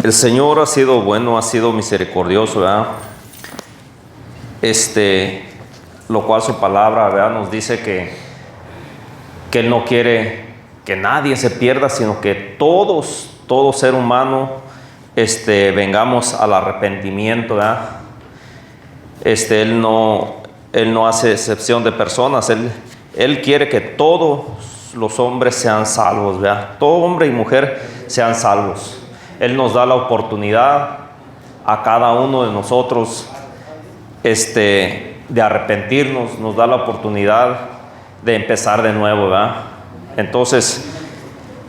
El Señor ha sido bueno, ha sido misericordioso, ¿verdad? Lo cual su palabra, ¿verdad?, nos dice que Él no quiere que nadie se pierda, sino que todo ser humano, vengamos al arrepentimiento, ¿verdad? Él no hace excepción de personas. Él quiere que todos los hombres sean salvos, ¿verdad? Todo hombre y mujer sean salvos. Él nos da la oportunidad a cada uno de nosotros, de arrepentirnos, nos da la oportunidad de empezar de nuevo, ¿verdad? Entonces,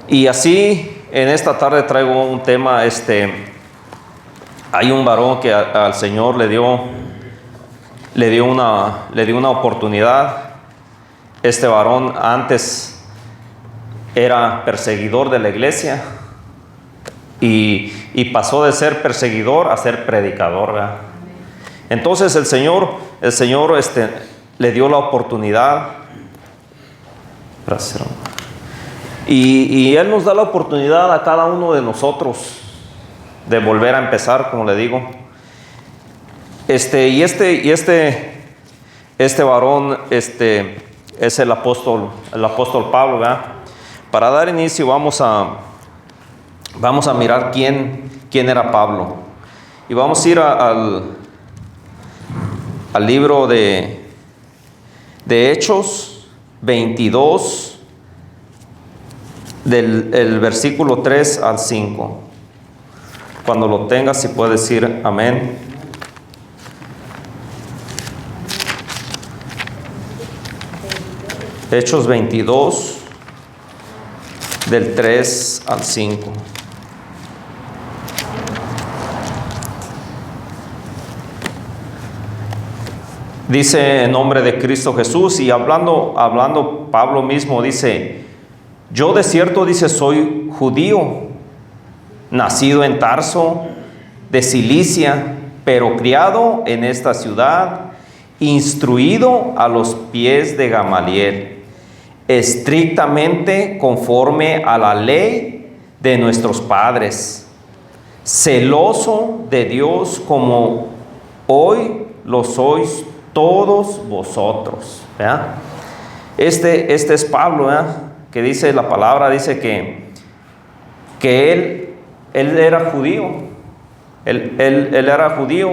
y así en esta tarde traigo un tema. Hay un varón que al Señor le dio una oportunidad. Este varón antes era perseguidor de la iglesia y pasó de ser perseguidor a ser predicador, ¿verdad? Entonces el Señor le dio la oportunidad. Gracias. Y Él nos da la oportunidad a cada uno de nosotros de volver a empezar, como le digo. Este varón es el apóstol Pablo, ¿verdad? Para dar inicio vamos a mirar quién era Pablo. Y vamos a ir al libro de Hechos 22, del versículo 3 al 5. Cuando lo tengas, si puedes decir amén. Hechos 22, del 3 al 5. Dice en nombre de Cristo Jesús, y hablando Pablo mismo, dice: yo de cierto, dice, soy judío, nacido en Tarso, de Cilicia, pero criado en esta ciudad, instruido a los pies de Gamaliel, estrictamente conforme a la ley de nuestros padres, celoso de Dios como hoy lo sois todos vosotros, ¿verdad? Este es Pablo, ¿verdad?, que dice la palabra, dice que él era judío. Él era judío,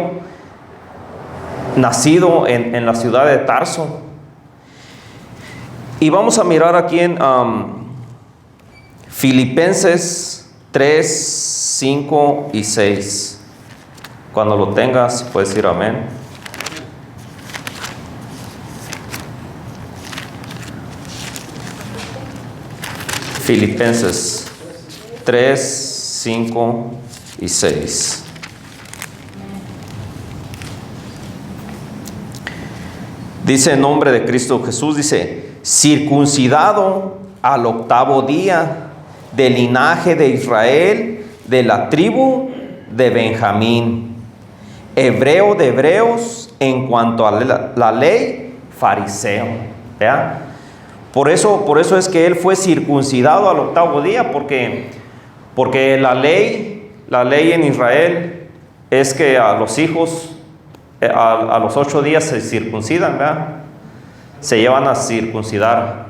nacido en la ciudad de Tarso. Y vamos a mirar aquí en Filipenses 3, 5 y 6. Cuando lo tengas, puedes decir amén. Filipenses 3, 5 y 6. Dice en nombre de Cristo Jesús, dice: circuncidado al 8º día, del linaje de Israel, de la tribu de Benjamín, hebreo de hebreos, en cuanto a la ley, fariseo. ¿Vean? Por eso es que él fue circuncidado al 8º día, porque la ley en Israel es que a los hijos a los 8 días se circuncidan, ¿verdad? Se llevan a circuncidar.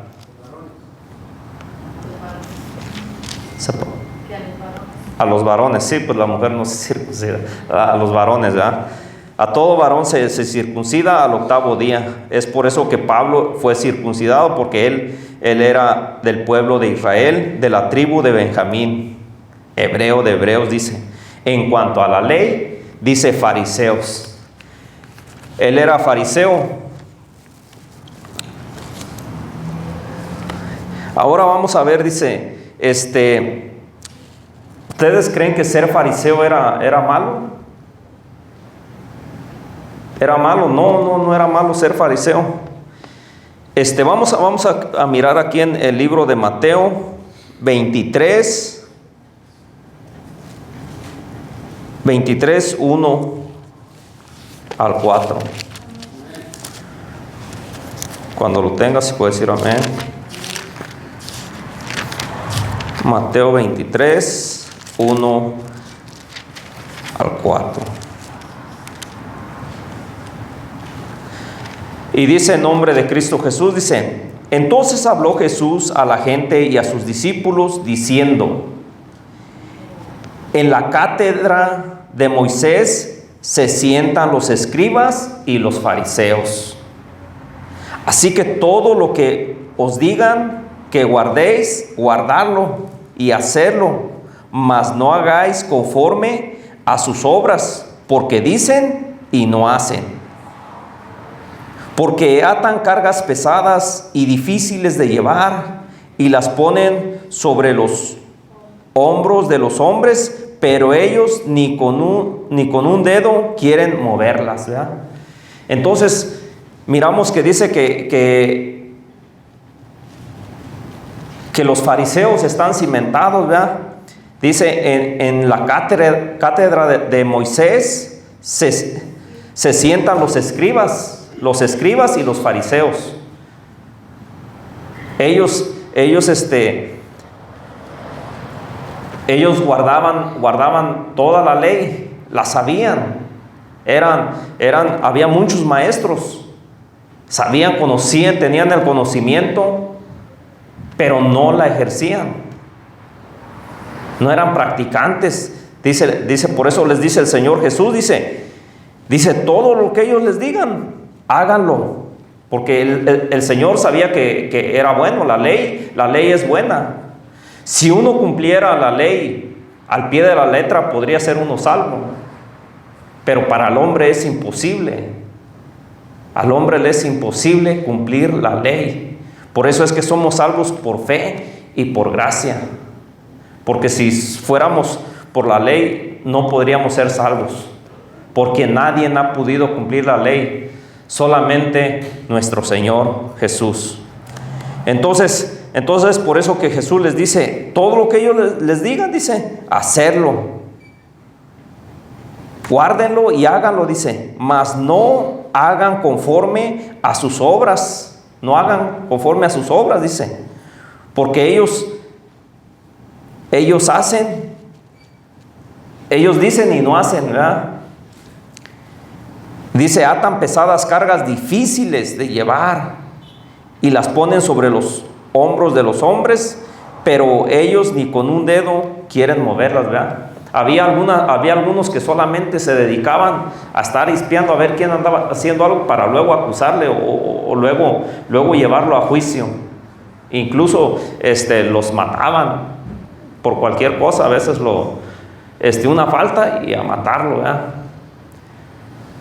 A los varones, sí, pues la mujer no se circuncida. A los varones, ¿verdad? A todo varón se circuncida al 8º día. Es por eso que Pablo fue circuncidado, porque él era del pueblo de Israel, de la tribu de Benjamín, hebreo de hebreos, dice. En cuanto a la ley, dice fariseos. Él era fariseo. Ahora vamos a ver, dice, ¿ustedes creen que ser fariseo era malo? ¿Era malo? No era malo ser fariseo. Vamos a mirar aquí en el libro de Mateo 23, 1 al 4. Cuando lo tengas, si puedes decir amén. Mateo 23, 1 al 4. Y dice en nombre de Cristo Jesús, dice: entonces habló Jesús a la gente y a sus discípulos diciendo: en la cátedra de Moisés se sientan los escribas y los fariseos. Así que todo lo que os digan que guardéis, guardadlo y hacerlo, mas no hagáis conforme a sus obras, porque dicen y no hacen. Porque atan cargas pesadas y difíciles de llevar y las ponen sobre los hombros de los hombres, pero ellos ni con un dedo quieren moverlas, ¿verdad? Entonces miramos que dice que los fariseos están cimentados, ¿verdad? Dice en la cátedra de Moisés se sientan los escribas y los fariseos. Ellos guardaban toda la ley, la sabían. Había muchos maestros, sabían, conocían, tenían el conocimiento, pero no la ejercían. No eran practicantes. Dice, por eso les dice el Señor Jesús, dice, todo lo que ellos les digan, háganlo. Porque el Señor sabía que era bueno, la ley es buena. Si uno cumpliera la ley al pie de la letra, podría ser uno salvo. Pero para el hombre es imposible. Al hombre le es imposible cumplir la ley. Por eso es que somos salvos por fe y por gracia. Porque si fuéramos por la ley, no podríamos ser salvos. Porque nadie ha podido cumplir la ley, solamente nuestro Señor Jesús. Entonces por eso que Jesús les dice, todo lo que ellos les digan, dice, hacerlo. Guárdenlo y háganlo, dice, mas no hagan conforme a sus obras. No hagan conforme a sus obras, dice. Porque ellos dicen y no hacen, ¿verdad? Dice, atan pesadas cargas difíciles de llevar y las ponen sobre los hombros de los hombres, pero ellos ni con un dedo quieren moverlas, ¿verdad? Había algunos que solamente se dedicaban a estar espiando a ver quién andaba haciendo algo para luego acusarle o luego llevarlo a juicio. Incluso los mataban por cualquier cosa, a veces una falta y a matarlo, ¿verdad?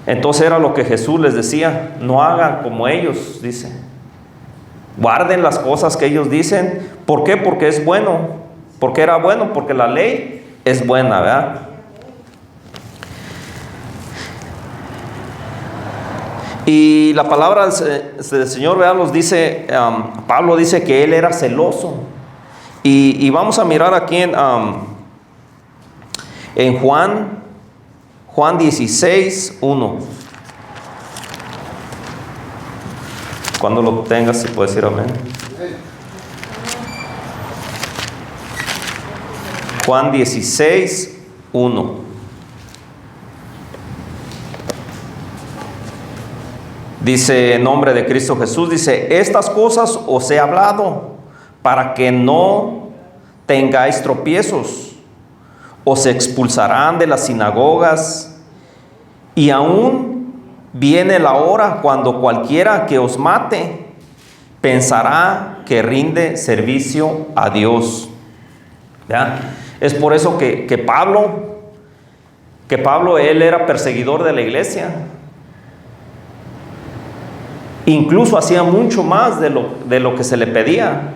Entonces era lo que Jesús les decía, no hagan como ellos, dice. Guarden las cosas que ellos dicen. ¿Por qué? Porque es bueno. ¿Por qué era bueno? Porque la ley es buena, ¿verdad? Y la palabra del Señor, ¿verdad? Nos dice, Pablo dice que él era celoso. Y vamos a mirar aquí en Juan 16, 1. Cuando lo tengas, si puedes decir amén. Juan 16, 1. Dice en nombre de Cristo Jesús, dice, estas cosas os he hablado para que no tengáis tropiezos. Os expulsarán de las sinagogas y aún viene la hora cuando cualquiera que os mate pensará que rinde servicio a Dios. ¿Ya? Es por eso que Pablo, él era perseguidor de la iglesia. Incluso hacía mucho más de lo que se le pedía.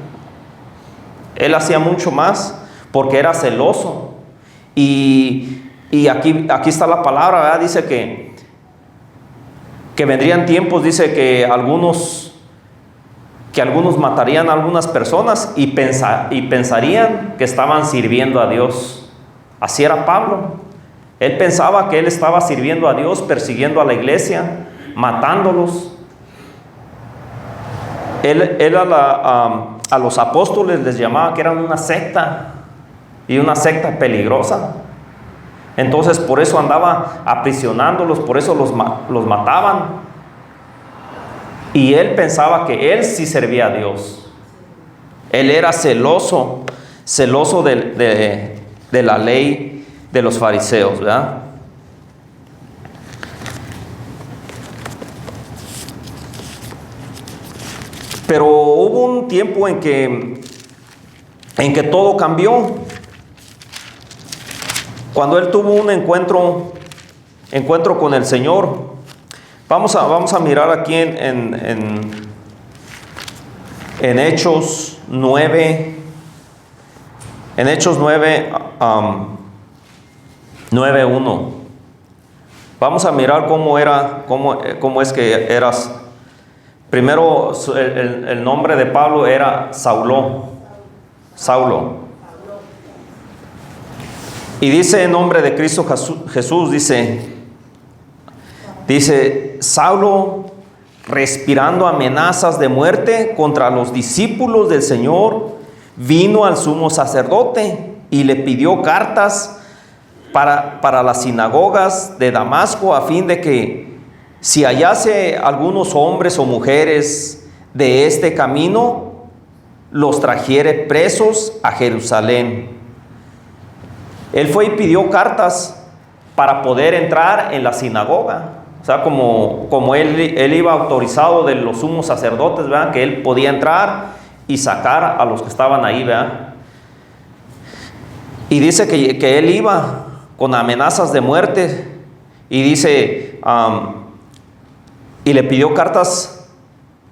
Él hacía mucho más porque era celoso. Y aquí está la palabra, ¿verdad? Dice que vendrían tiempos, dice que algunos matarían a algunas personas y pensarían que estaban sirviendo a Dios. Así era Pablo. Él pensaba que él estaba sirviendo a Dios, persiguiendo a la iglesia, matándolos. Él a los apóstoles les llamaba que eran una secta, y una secta peligrosa, Entonces por eso andaba aprisionándolos, por eso los mataban. Y él pensaba que él sí servía a Dios. Él era celoso de la ley de los fariseos, ¿verdad? Pero hubo un tiempo en que todo cambió. Cuando él tuvo un encuentro con el Señor. Vamos a mirar aquí en Hechos 9. En Hechos 9, 9:1. Vamos a mirar cómo es que eras. Primero, el nombre de Pablo era Saulo. Y dice en nombre de Cristo Jesús, dice, Saulo, respirando amenazas de muerte contra los discípulos del Señor, vino al sumo sacerdote y le pidió cartas para las sinagogas de Damasco, a fin de que si hallase algunos hombres o mujeres de este camino, los trajere presos a Jerusalén. Él fue y pidió cartas para poder entrar en la sinagoga. O sea, como él iba autorizado de los sumos sacerdotes, ¿verdad? Que él podía entrar y sacar a los que estaban ahí, ¿verdad? Y dice que él iba con amenazas de muerte. Y dice, y le pidió cartas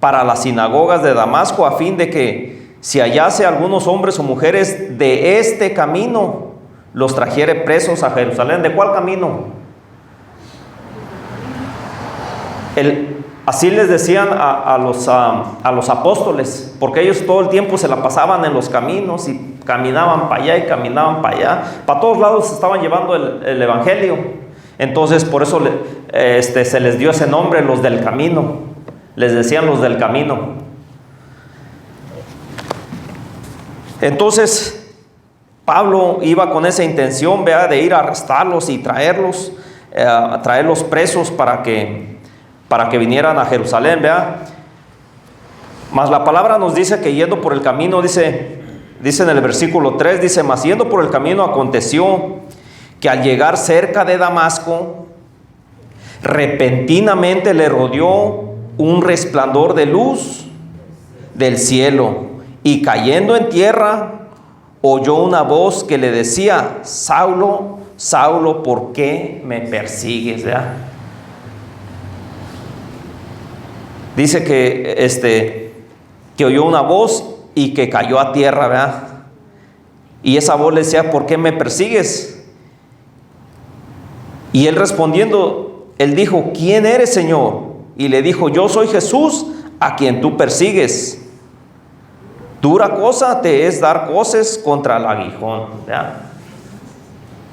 para las sinagogas de Damasco, a fin de que si hallase algunos hombres o mujeres de este camino, los trajere presos a Jerusalén. ¿De cuál camino? Así les decían a los apóstoles, porque ellos todo el tiempo se la pasaban en los caminos y caminaban para allá y caminaban para allá. Para todos lados estaban llevando el evangelio. Entonces por eso se les dio ese nombre, los del camino. Les decían los del camino. Entonces Pablo iba con esa intención, ¿verdad?, de ir a arrestarlos y traerlos presos para que vinieran a Jerusalén, ¿verdad? Mas la palabra nos dice que yendo por el camino, dice en el versículo 3, dice, mas yendo por el camino aconteció que al llegar cerca de Damasco, repentinamente le rodeó un resplandor de luz del cielo, y cayendo en tierra, oyó una voz que le decía, Saulo, Saulo, ¿por qué me persigues? ¿Verdad? Dice que oyó una voz y que cayó a tierra, ¿verdad? Y esa voz le decía, ¿por qué me persigues? Y él respondiendo, él dijo, ¿quién eres, Señor? Y le dijo, yo soy Jesús, a quien tú persigues. Dura cosa te es dar coces contra el aguijón, ¿verdad?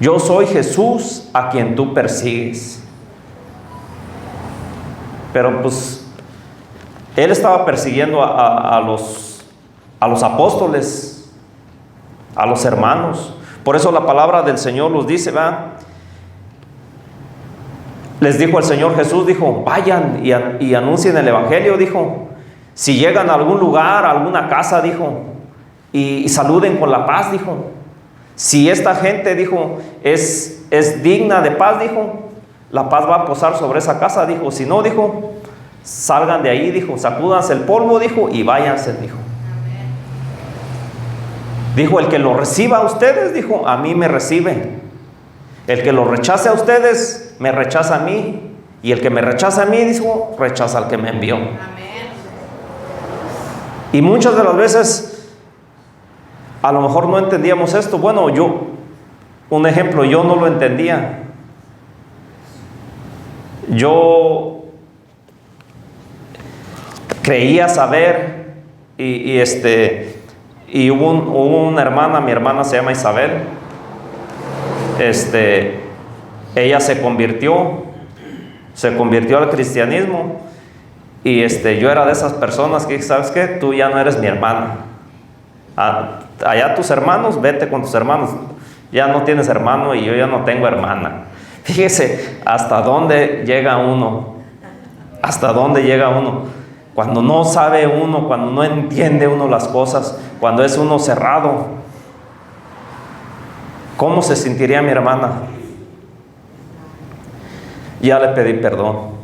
Yo soy Jesús, a quien tú persigues. Pero pues él estaba persiguiendo a los apóstoles, a los hermanos. Por eso la palabra del Señor los dice, ¿verdad? Les dijo el Señor Jesús, dijo, vayan y anuncien el evangelio, dijo. Si llegan a algún lugar, a alguna casa, dijo, y saluden con la paz, dijo. Si esta gente, dijo, es digna de paz, dijo, la paz va a posar sobre esa casa, dijo. Si no, dijo, salgan de ahí, dijo, sacúdanse el polvo, dijo, y váyanse, dijo. Dijo, el que lo reciba a ustedes, dijo, a mí me recibe. El que lo rechace a ustedes, me rechaza a mí. Y el que me rechaza a mí, dijo, rechaza al que me envió. Y muchas de las veces, a lo mejor no entendíamos esto. Bueno, un ejemplo, yo no lo entendía. Yo creía saber, y hubo una hermana, mi hermana se llama Isabel. Ella se convirtió al cristianismo. Y yo era de esas personas que, ¿sabes qué? Tú ya no eres mi hermana. Allá tus hermanos, vete con tus hermanos. ya no tienes hermano y yo ya no tengo hermana. Fíjese hasta dónde llega uno, hasta dónde llega uno. Cuando no sabe uno, cuando no entiende uno las cosas, cuando es uno cerrado. ¿Cómo se sentiría mi hermana? Ya le pedí perdón.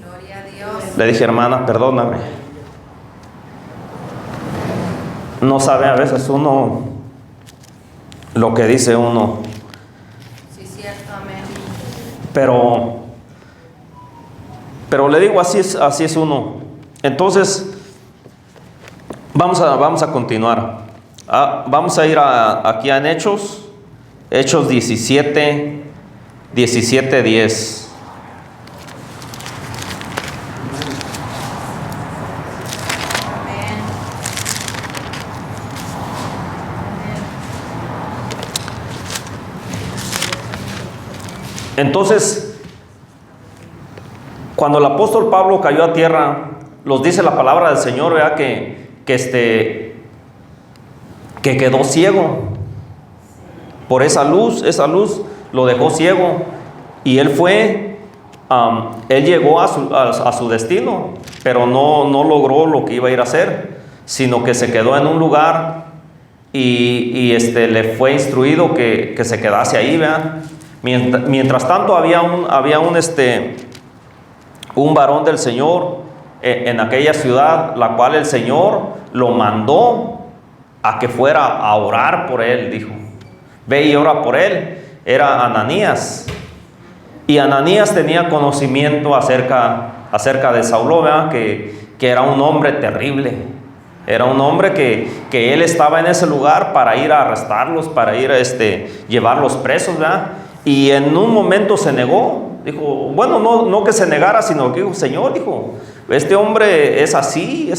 Gloria a Dios. Le dije, hermana, perdóname. No sabe a veces uno lo que dice uno. Sí, cierto, amén. Pero le digo, así es uno. Entonces, vamos a continuar. Vamos a ir aquí en Hechos 17, 10. Entonces, cuando el apóstol Pablo cayó a tierra, los dice la palabra del Señor, ¿verdad? Que quedó ciego. Por esa luz lo dejó ciego. Y él llegó a su destino, pero no logró lo que iba a ir a hacer, sino que se quedó en un lugar y le fue instruido que se quedase ahí, ¿verdad? Mientras tanto había un varón del Señor en aquella ciudad, la cual el Señor lo mandó a que fuera a orar por él. Dijo, ve y ora por él. Era Ananías, y Ananías tenía conocimiento acerca de Saulo, ¿verdad? Que era un hombre terrible. Era un hombre que él estaba en ese lugar para ir a arrestarlos, para ir a llevarlos presos, ¿verdad? Y en un momento se negó. Dijo, bueno, no que se negara, sino que dijo, Señor, dijo, este hombre es así.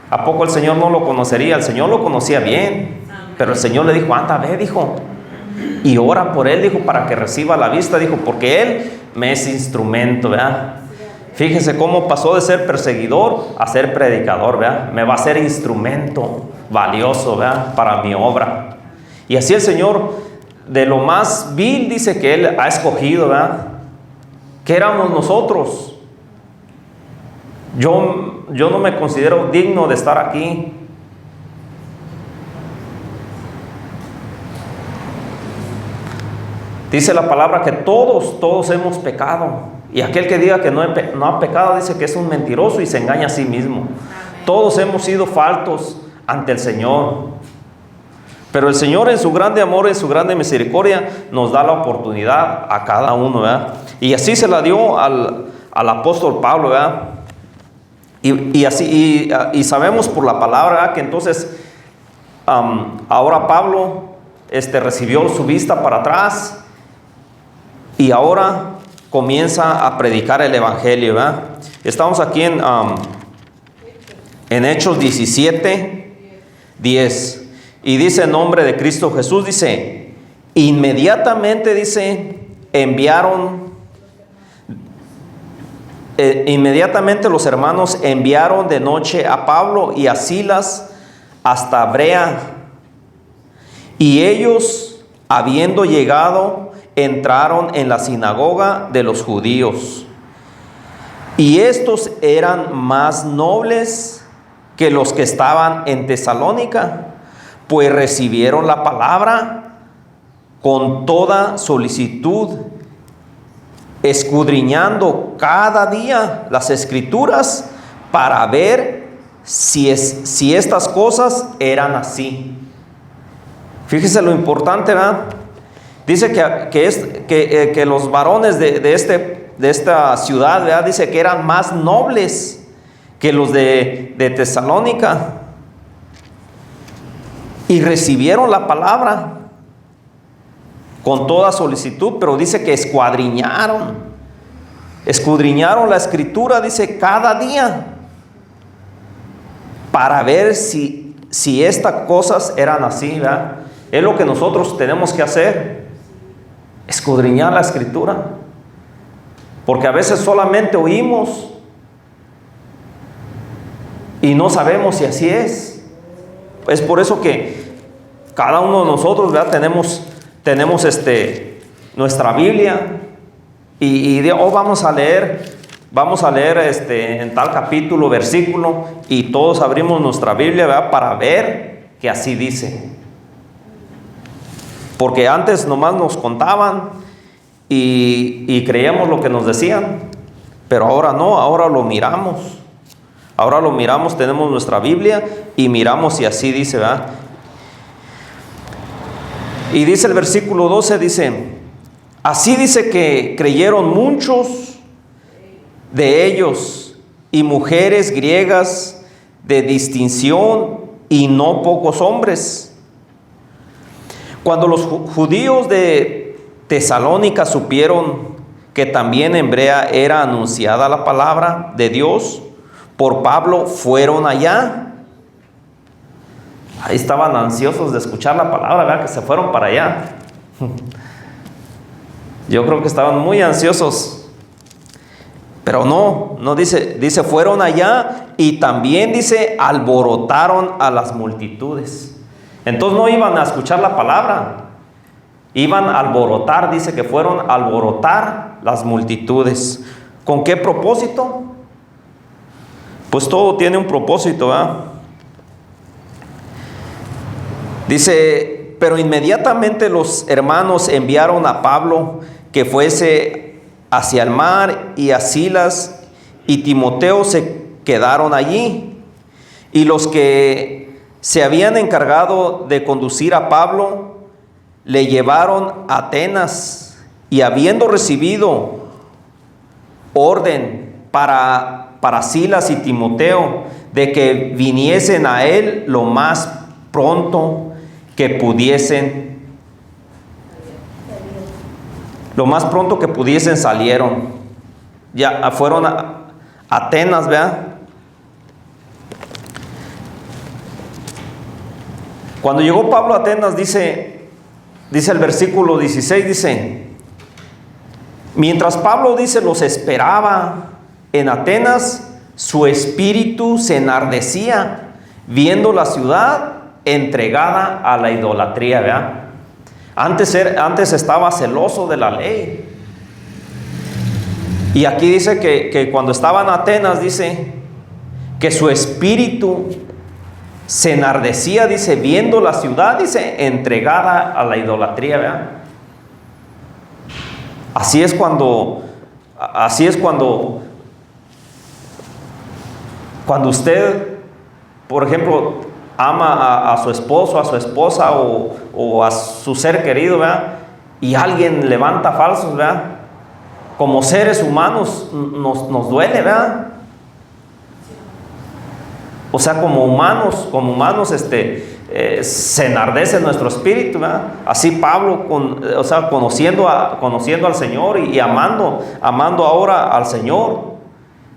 ¿A poco el Señor no lo conocería? El Señor lo conocía bien. Pero el Señor le dijo, anda, ve, dijo, y ora por él, dijo, para que reciba la vista, dijo, porque él me es instrumento, ¿verdad? Fíjese cómo pasó de ser perseguidor a ser predicador, ¿verdad? Me va a ser instrumento valioso, ¿verdad? Para mi obra. Y así el Señor, de lo más vil, dice que Él ha escogido, ¿verdad? ¿Qué éramos nosotros? Yo no me considero digno de estar aquí. Dice la palabra que todos hemos pecado. Y aquel que diga que no ha pecado, dice que es un mentiroso y se engaña a sí mismo. Amén. Todos hemos sido faltos ante el Señor. Pero el Señor, en su grande amor, en su grande misericordia, nos da la oportunidad a cada uno, ¿verdad? Y así se la dio al apóstol Pablo, ¿verdad? Y sabemos por la palabra, ¿verdad? Que entonces ahora Pablo recibió su vista para atrás y ahora comienza a predicar el evangelio, ¿verdad? Estamos aquí en Hechos 17, 10. Y dice en nombre de Cristo Jesús, dice, inmediatamente, dice, inmediatamente los hermanos enviaron de noche a Pablo y a Silas hasta Berea. Y ellos, habiendo llegado, entraron en la sinagoga de los judíos. Y estos eran más nobles que los que estaban en Tesalónica, pues recibieron la palabra con toda solicitud, escudriñando cada día las escrituras para ver si estas cosas eran así. Fíjese lo importante, ¿verdad? Dice que los varones de esta ciudad, ¿verdad? Dice que eran más nobles que los de Tesalónica. Y recibieron la palabra con toda solicitud, pero dice que escudriñaron la escritura, dice, cada día, para ver si estas cosas eran así, ¿verdad? Es lo que nosotros tenemos que hacer, escudriñar la escritura, porque a veces solamente oímos y no sabemos si así es. Es por eso que Cada uno de nosotros, ¿verdad? Tenemos nuestra Biblia y vamos a leer en tal capítulo, versículo, y todos abrimos nuestra Biblia, ¿verdad? Para ver que así dice. Porque antes nomás nos contaban y creíamos lo que nos decían, pero ahora no, ahora lo miramos. Ahora lo miramos, tenemos nuestra Biblia y miramos si así dice, ¿verdad? Y dice el versículo 12, dice, así dice que creyeron muchos de ellos y mujeres griegas de distinción y no pocos hombres. Cuando los judíos de Tesalónica supieron que también en Berea era anunciada la palabra de Dios por Pablo, fueron allá. Ahí estaban ansiosos de escuchar la palabra, ¿verdad? Que se fueron para allá. Yo creo que estaban muy ansiosos. Pero no dice fueron allá y también dice alborotaron a las multitudes. Entonces no iban a escuchar la palabra, iban a alborotar, dice que fueron a alborotar las multitudes. ¿Con qué propósito? Pues todo tiene un propósito, ¿verdad? Dice, pero inmediatamente los hermanos enviaron a Pablo que fuese hacia el mar, y a Silas y Timoteo se quedaron allí. Y los que se habían encargado de conducir a Pablo le llevaron a Atenas, y habiendo recibido orden para Silas y Timoteo de que viniesen a él lo más pronto que pudiesen, salieron. Ya fueron a Atenas, ¿verdad? Cuando llegó Pablo a Atenas, dice el versículo 16, dice, mientras Pablo, dice, los esperaba en Atenas, su espíritu se enardecía viendo la ciudad entregada a la idolatría, ¿verdad? Antes estaba celoso de la ley. Y aquí dice que cuando estaba en Atenas, dice que su espíritu se enardecía, dice, viendo la ciudad, dice, entregada a la idolatría, ¿verdad? Así es cuando usted, por ejemplo, ama a su esposo, a su esposa o a su ser querido, ¿verdad? Y alguien levanta falsos, ¿verdad? Como seres humanos nos duele, ¿verdad? O sea, como humanos, se enardece nuestro espíritu, ¿verdad? Así Pablo, conociendo al Señor y amando ahora al Señor,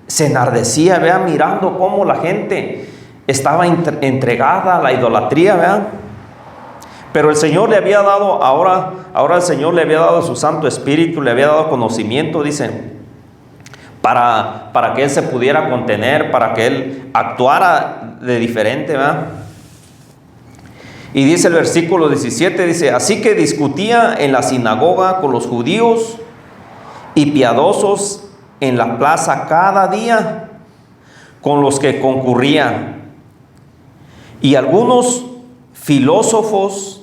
se enardecía, ¿verdad? Mirando cómo la gente estaba entregada a la idolatría, ¿verdad? Pero el Señor le había dado, ahora el Señor le había dado su Santo Espíritu, le había dado conocimiento, dice, para que él se pudiera contener, para que él actuara de diferente, ¿verdad? Y dice el versículo 17, dice, así que discutía en la sinagoga con los judíos y piadosos en la plaza cada día con los que concurrían. Y algunos filósofos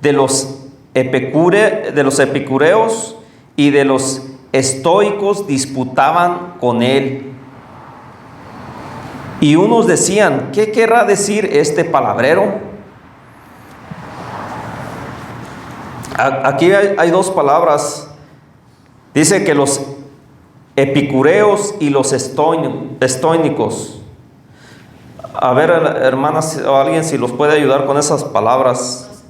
de los epicureos y de los estoicos disputaban con él. Y unos decían, ¿qué querrá decir este palabrero? Aquí hay dos palabras. Dice que los epicureos y los estoicos. A ver, hermanas o alguien si los puede ayudar con esas palabras. Los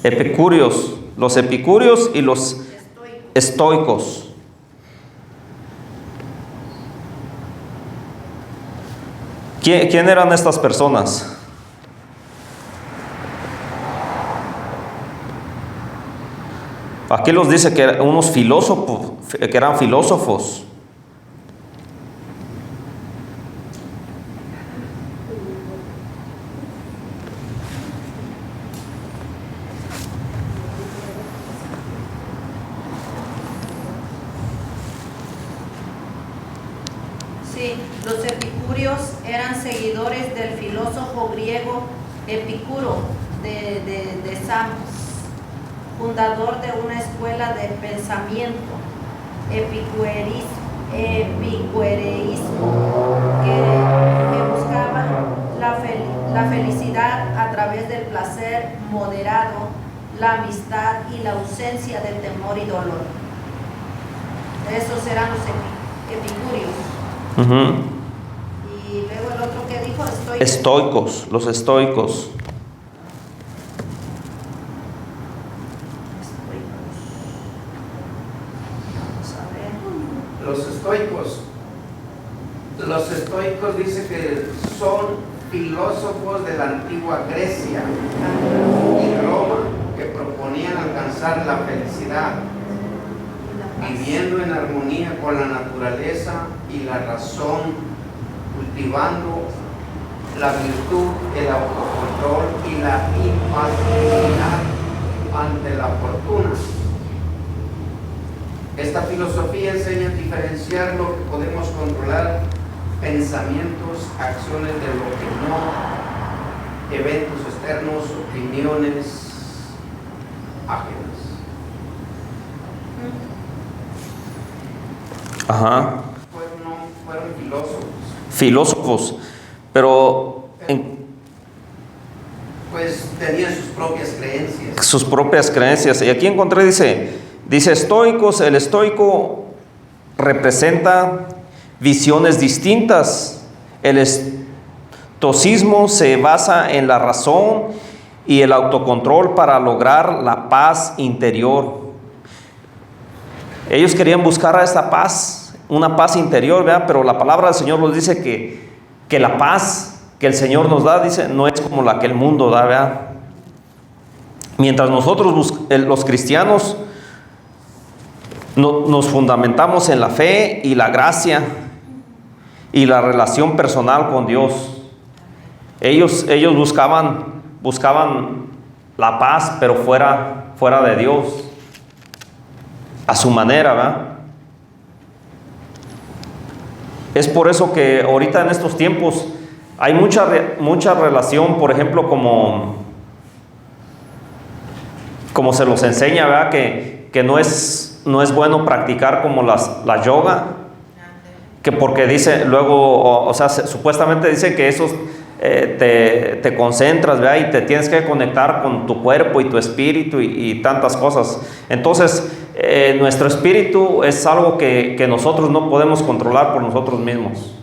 Epicúreos, los epicúreos y los estoicos. ¿Quién eran estas personas? Aquí los dice que eran unos filósofos, que eran filósofos. epicúreos eran seguidores del filósofo griego Epicuro de Samos, fundador de una escuela de pensamiento, epicureísmo, que buscaba la felicidad a través del placer moderado, la amistad y la ausencia del temor y dolor. Esos eran los epicúreos. Y luego el otro que dijo, estoicos, los estoicos. Los estoicos dice que son filósofos de la antigua Grecia y Roma que proponían alcanzar la felicidad, viviendo en armonía con la naturaleza y la razón, cultivando la virtud, el autocontrol y la impasibilidad ante la fortuna. Esta filosofía enseña a diferenciar lo que podemos controlar, pensamientos, acciones de lo que no, eventos externos, opiniones ajenas. Ajá. Fueron filósofos. Filósofos, pero pues tenían sus propias creencias. Sus propias creencias. Y aquí encontré, dice estoicos. El estoico representa visiones distintas. El estoicismo se basa en la razón y el autocontrol para lograr la paz interior. Ellos querían buscar esta paz, una paz interior, ¿verdad? Pero la palabra del Señor nos dice que la paz que el Señor nos da, dice, no es como la que el mundo da, ¿verdad? Mientras nosotros, los cristianos, nos fundamentamos en la fe y la gracia y la relación personal con Dios. Ellos buscaban la paz, pero fuera de Dios, a su manera, ¿verdad? Es por eso que ahorita en estos tiempos hay mucha relación, por ejemplo, como se los enseña, ¿verdad? Que no es bueno practicar como la yoga, que porque dice luego, o sea, supuestamente dicen que esos te concentras, ¿verdad? Y te tienes que conectar con tu cuerpo y tu espíritu y tantas cosas. Entonces, nuestro espíritu es algo que nosotros no podemos controlar por nosotros mismos.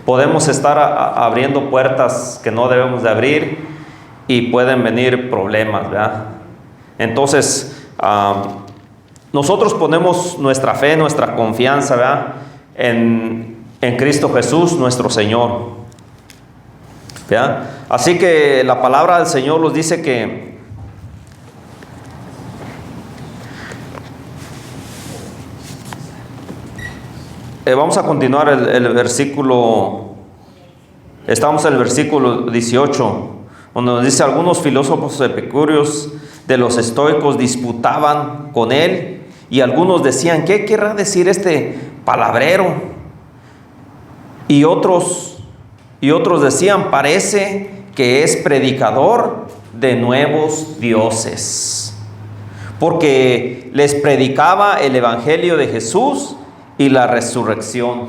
Podemos estar abriendo puertas que no debemos de abrir y pueden venir problemas, ¿verdad? Entonces, nosotros ponemos nuestra fe, nuestra confianza, ¿verdad? En Cristo Jesús, nuestro Señor, ¿verdad? Así que la palabra del Señor nos dice que vamos a continuar el versículo. Estamos en el versículo 18, donde nos dice: algunos filósofos epicúreos de los estoicos disputaban con él, y algunos decían: ¿qué querrá decir este palabrero? Y otros decían: parece que es predicador de nuevos dioses, porque les predicaba el evangelio de Jesús y la resurrección.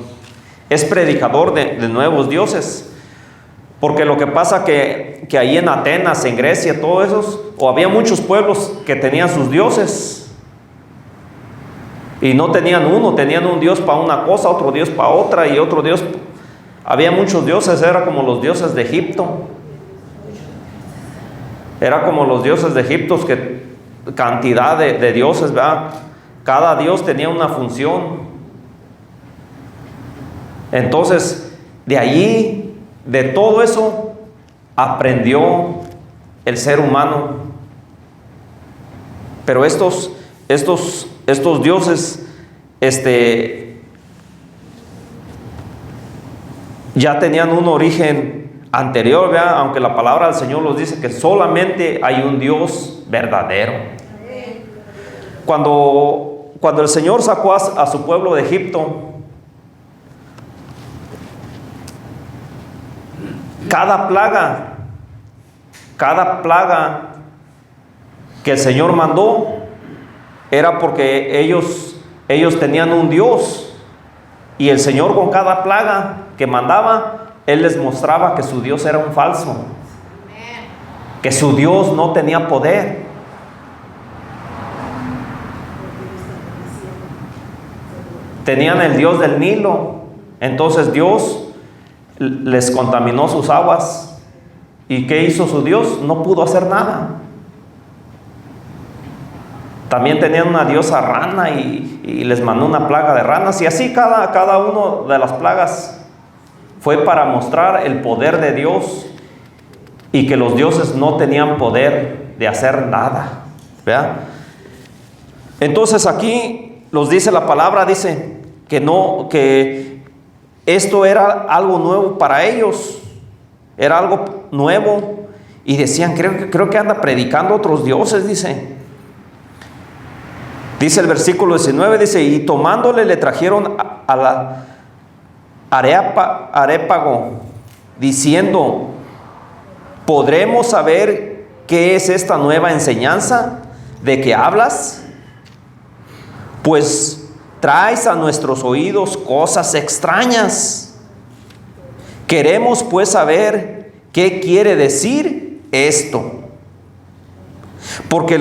Es predicador de nuevos dioses, porque lo que pasa que ahí en Atenas, en Grecia, todo eso, o había muchos pueblos que tenían sus dioses, y no tenían uno, tenían un dios para una cosa, otro dios para otra, y otro dios. Había muchos dioses, era como los dioses de Egipto. Era como los dioses de Egipto, que cantidad de dioses, ¿verdad? Cada dios tenía una función. Entonces, de allí, de todo eso, aprendió el ser humano. Pero estos dioses, ya tenían un origen anterior, ¿verdad? Aunque la palabra del Señor nos dice que solamente hay un Dios verdadero. Cuando el Señor sacó a su pueblo de Egipto, cada plaga que el Señor mandó era porque ellos tenían un Dios, y el Señor con cada plaga que mandaba, Él les mostraba que su Dios era un falso, que su Dios no tenía poder. Tenían el Dios del Nilo, entonces Dios les contaminó sus aguas. ¿Y qué hizo su Dios? No pudo hacer nada. También tenían una diosa rana y les mandó una plaga de ranas, y así cada una de las plagas fue para mostrar el poder de Dios, y que los dioses no tenían poder de hacer nada. ¿Verdad? Entonces aquí nos dice la palabra, dice que esto era algo nuevo para ellos, era algo nuevo, y decían, creo que anda predicando a otros dioses, dice el versículo 19, dice, y tomándole le trajeron a la Areópago, diciendo, ¿podremos saber qué es esta nueva enseñanza de que hablas? Pues traes a nuestros oídos cosas extrañas. Queremos pues saber qué quiere decir esto. Porque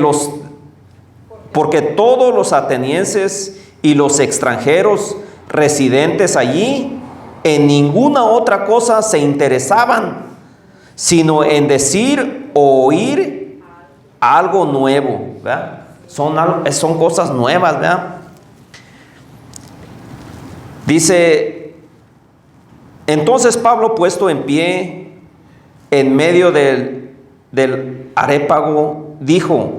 todos los atenienses y los extranjeros residentes allí en ninguna otra cosa se interesaban, sino en decir o oír algo nuevo, ¿verdad? Son cosas nuevas, ¿verdad? Dice, entonces Pablo, puesto en pie en medio del Areópago, dijo,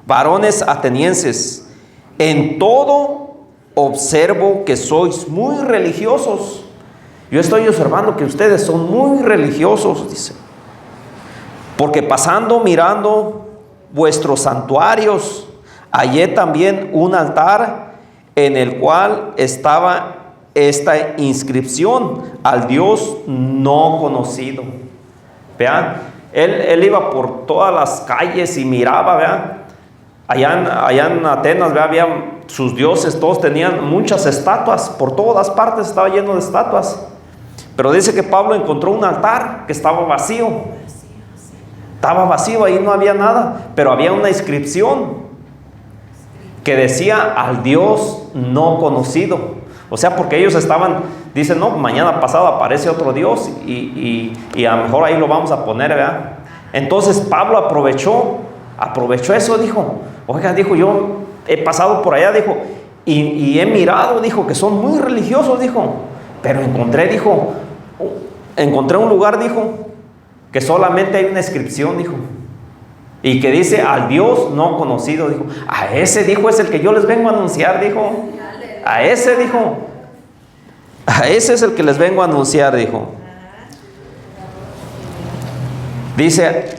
varones atenienses, en todo observo que sois muy religiosos. Yo estoy observando que ustedes son muy religiosos, dice, porque pasando mirando vuestros santuarios, hallé también un altar en el cual estaba esta inscripción: al Dios no conocido. Vean, él iba por todas las calles y miraba, vean, allá en Atenas, vean, había sus dioses, todos tenían muchas estatuas, por todas partes estaba lleno de estatuas. Pero dice que Pablo encontró un altar que estaba vacío. Estaba vacío, ahí no había nada, pero había una inscripción que decía: al Dios no conocido. O sea, porque ellos dicen, no, mañana pasado aparece otro Dios y a lo mejor ahí lo vamos a poner, ¿verdad? Entonces Pablo aprovechó eso, dijo, oiga, dijo, yo he pasado por allá, dijo, y he mirado, dijo, que son muy religiosos, dijo, pero encontré un lugar, dijo, que solamente hay una inscripción, dijo, y que dice: al Dios no conocido, dijo. A ese, dijo, es el que yo les vengo a anunciar, dijo. A ese, dijo, a ese es el que les vengo a anunciar, dijo. Dice: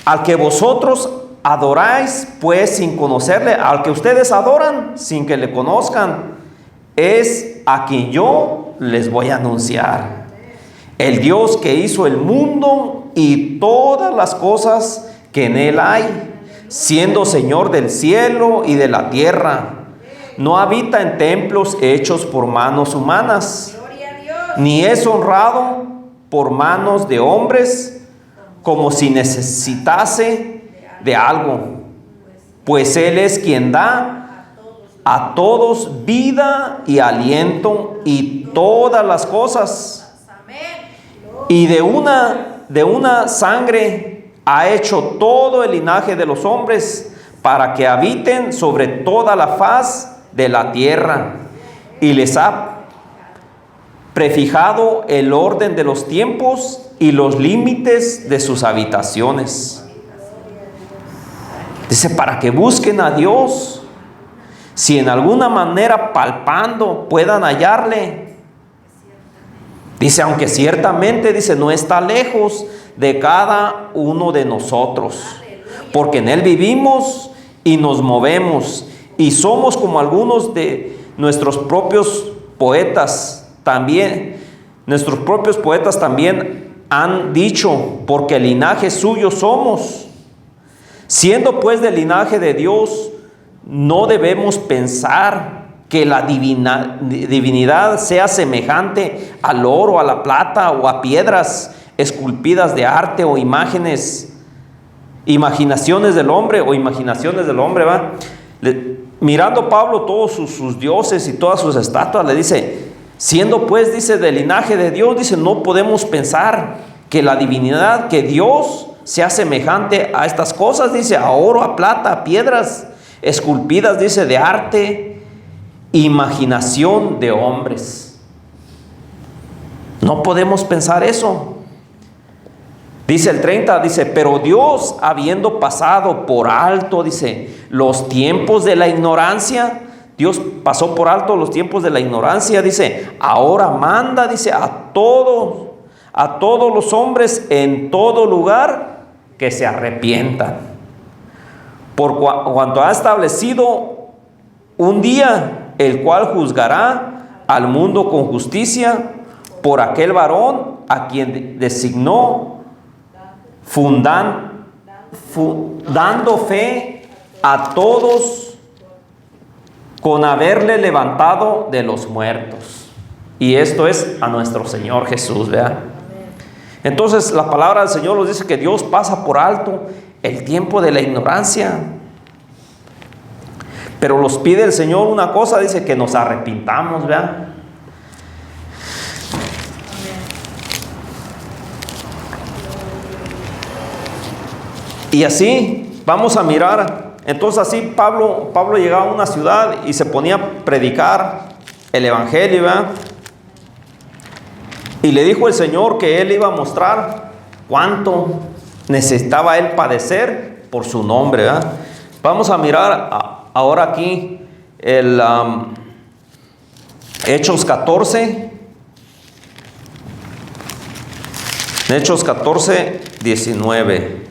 al que vosotros adoráis pues sin conocerle, al que ustedes adoran sin que le conozcan, es a quien yo les voy a anunciar. El Dios que hizo el mundo y todas las cosas que en él hay, siendo Señor del cielo y de la tierra. No habita en templos hechos por manos humanas, ni es honrado por manos de hombres como si necesitase de algo, pues Él es quien da a todos vida y aliento y todas las cosas. Y de una sangre ha hecho todo el linaje de los hombres para que habiten sobre toda la faz de la tierra, y les ha prefijado el orden de los tiempos y los límites de sus habitaciones. Dice: para que busquen a Dios, si en alguna manera palpando puedan hallarle. Dice: aunque ciertamente, dice, no está lejos de cada uno de nosotros, porque en Él vivimos y nos movemos, y somos como algunos de nuestros propios poetas también. Nuestros propios poetas también han dicho, porque linaje suyo somos. Siendo pues del linaje de Dios, no debemos pensar que la divinidad sea semejante al oro, a la plata o a piedras esculpidas de arte o imaginaciones del hombre ¿va? Mirando Pablo todos sus dioses y todas sus estatuas, le dice, siendo pues, dice, del linaje de Dios, dice, no podemos pensar que la divinidad, que Dios sea semejante a estas cosas, dice, a oro, a plata, a piedras esculpidas, dice, de arte, imaginación de hombres. No podemos pensar eso. Dice el 30, dice, pero Dios, habiendo pasado por alto, dice, los tiempos de la ignorancia, Dios pasó por alto los tiempos de la ignorancia, dice, ahora manda, dice, a todos los hombres en todo lugar que se arrepientan. Por cuanto ha establecido un día, el cual juzgará al mundo con justicia por aquel varón a quien designó, dando fe a todos con haberle levantado de los muertos. Y esto es a nuestro Señor Jesús, ¿verdad? Entonces la palabra del Señor nos dice que Dios pasa por alto el tiempo de la ignorancia. Pero nos pide el Señor una cosa, dice, que nos arrepintamos, ¿verdad? Y así vamos a mirar. Entonces así Pablo llegaba a una ciudad y se ponía a predicar el evangelio, ¿verdad? Y le dijo el Señor que él iba a mostrar cuánto necesitaba él padecer por su nombre, ¿verdad? Vamos a mirar ahora aquí el Hechos 14. Hechos 14, 19.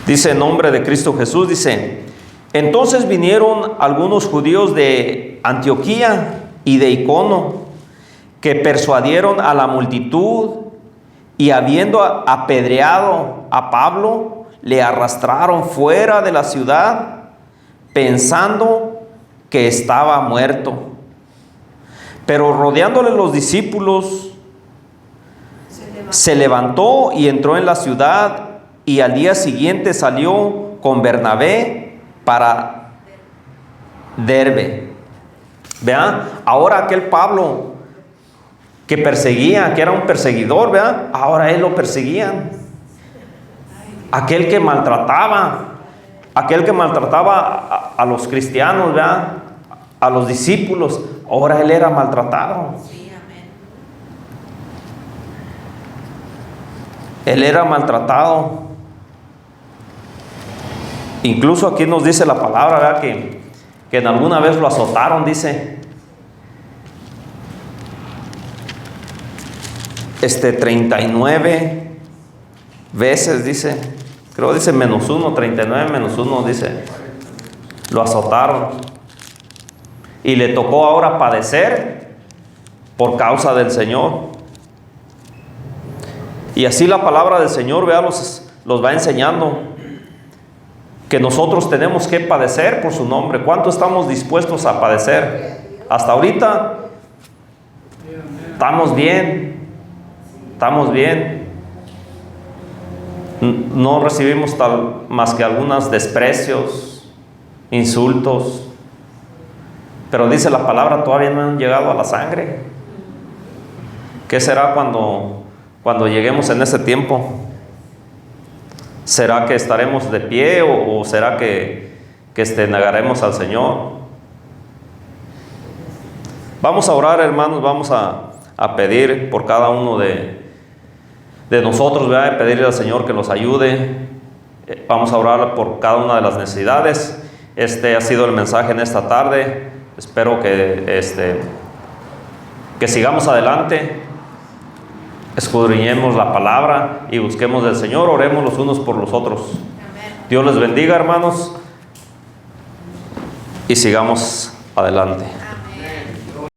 Dice en nombre de Cristo Jesús, dice, entonces vinieron algunos judíos de Antioquía y de Icono, que persuadieron a la multitud, y habiendo apedreado a Pablo, le arrastraron fuera de la ciudad, pensando que estaba muerto. Pero rodeándole los discípulos, se levantó y entró en la ciudad, y al día siguiente salió con Bernabé para Derbe. Vean, ahora aquel Pablo que perseguía, que era un perseguidor, vean, ahora él lo perseguían. Aquel que maltrataba a los cristianos, vean, a los discípulos, ahora él era maltratado. Él era maltratado. Incluso aquí nos dice la palabra, ¿verdad? Que en alguna vez lo azotaron, dice. 39 veces, dice. Creo dice -1, 39 -1, dice. Lo azotaron. Y le tocó ahora padecer por causa del Señor. Y así la palabra del Señor, vea, los va enseñando que nosotros tenemos que padecer por su nombre. ¿Cuánto estamos dispuestos a padecer? Hasta ahorita estamos bien. No recibimos más que algunos desprecios, insultos. Pero dice la palabra, todavía no han llegado a la sangre. ¿Qué será cuando lleguemos en ese tiempo? ¿Será que estaremos de pie o será que negaremos al Señor? Vamos a orar, hermanos, vamos a pedir por cada uno de nosotros, ¿verdad? Pedirle al Señor que nos ayude. Vamos a orar por cada una de las necesidades. Este ha sido el mensaje en esta tarde. Espero que Que sigamos adelante, escudriñemos la palabra y busquemos del Señor, oremos los unos por los otros. Dios les bendiga, hermanos, y sigamos adelante.